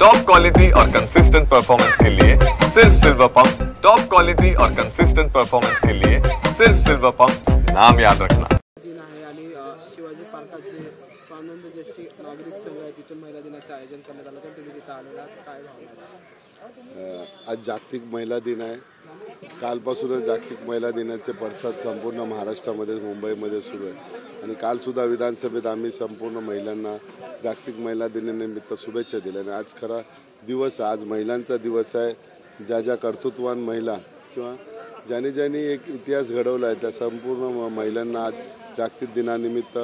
Top quality और consistent performance के लिए सिर्फ सिल्वर पंप्स। टॉप क्वालिटी और कंसिस्टेंट परफॉर्मेंस के लिए सिर्फ सिल्वर पंप्स, नाम याद रखना। शिवाजी पार्कात जे स्वानंद ज्येष्ठी नागरिक संघ आहे तिथून महिला दिनाचं आयोजन करण्यात आलं तर तुम्ही तिथं आलेला काय भावना? आज जागतिक महिला दिन आहे। कालपासूनच जागतिक महिला दिनाचे पडसाद संपूर्ण महाराष्ट्रामध्ये मुंबईमध्ये सुरू आहे आणि कालसुद्धा विधानसभेत आम्ही संपूर्ण महिलांना जागतिक महिला दिनानिमित्त शुभेच्छा दिल्या आणि आज खरा दिवस, आज महिलांचा दिवस आहे। ज्या ज्या कर्तृत्ववान महिला किंवा ज्यांनी एक इतिहास घडवला आहे त्या संपूर्ण महिलांना आज जागतिक दिनानिमित्त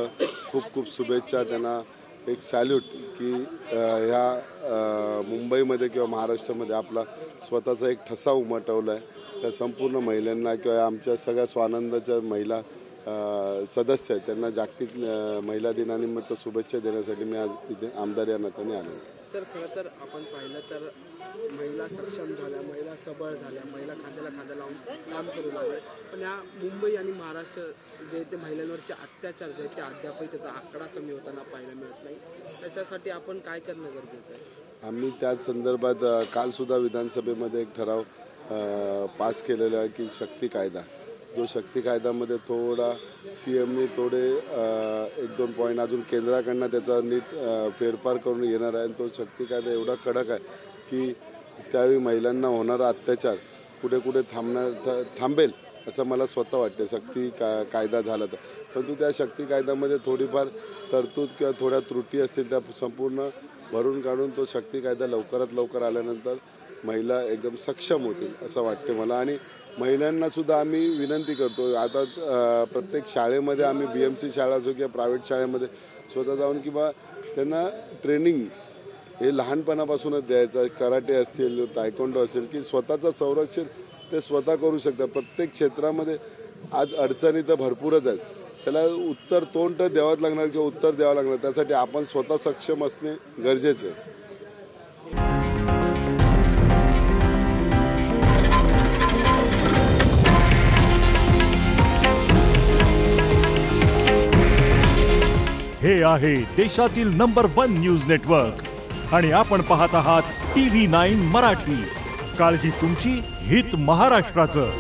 खूप खूप शुभेच्छा। त्यांना एक सॅल्यूट की ह्या मुंबईमध्ये किंवा महाराष्ट्रामध्ये आपला स्वतःचा एक ठसा उमटवला आहे। त्या संपूर्ण महिलांना किंवा आमच्या सगळ्या स्वानंदाच्या महिला सदस्य आहेत त्यांना जागतिक महिला दिनानिमित्त शुभेच्छा देण्यासाठी मी आज इथे आमदार या नात्याने आलो। सर, खरं तर आपण पाहिलं तर महिला सक्षम झाल्या, महिला सबळ झाल्या, महिला खांद्याला खांदा लावून काम करू लागल्या, पण या मुंबई आणि महाराष्ट्र जे ते महिलांवरचे अत्याचार जे ते अद्यापही त्याचा आकडा कमी होताना पाहायला मिळत नाही। त्याच्यासाठी आपण काय करणं गरजेचं आहे? आम्ही त्या संदर्भात कालसुद्धा विधानसभेमध्ये एक ठराव पास केलेला आहे की शक्ती कायदा, जो शक्ती कायद्यामध्ये थोडा CMने थोडे 1-2 पॉईंट अजून केंद्राकडनं त्याचा नीट फेरफार करून येणार आहे। तो शक्ती कायदा एवढा कडक आहे की त्यावेळी महिलांना होणारा अत्याचार कुठे कुठे थांबेल असं मला स्वतः वाटते शक्ती कायदा झाला तर। परंतु त्या शक्ती कायद्यामध्ये थोडीफार तरतूद किंवा थोड्या त्रुटी असतील त्या संपूर्ण भरून काढून तो शक्ती कायदा लवकरात लवकर आल्यानंतर महिला एकदम सक्षम होतील असं वाटते मला। आणि महिलांना सुद्धा आम्ही विनंती करतो, आता प्रत्येक शाळेमध्ये आम्ही BMC शाळा असो किंवा प्रायव्हेट शाळेमध्ये स्वतः जाऊन किंवा त्यांना ट्रेनिंग हे लहानपणापासूनच द्यायचं, कराटे असतील, तायक्वांडो असेल की स्वतःचं संरक्षण ते स्वतः करू शकतात। प्रत्येक क्षेत्रामध्ये आज अडचणी तर भरपूरच आहेत, त्याला उत्तर तोंड तर द्यावंच लागणार किंवा उत्तर द्यावं लागणार, त्यासाठी आपण स्वतः सक्षम असणे गरजेचे आहे। हे आहे देशातील नंबर 1 न्यूज नेटवर्क आणि आपण पाहत आहात TV9 मराठी। काळजी तुमची, हित महाराष्ट्राचं।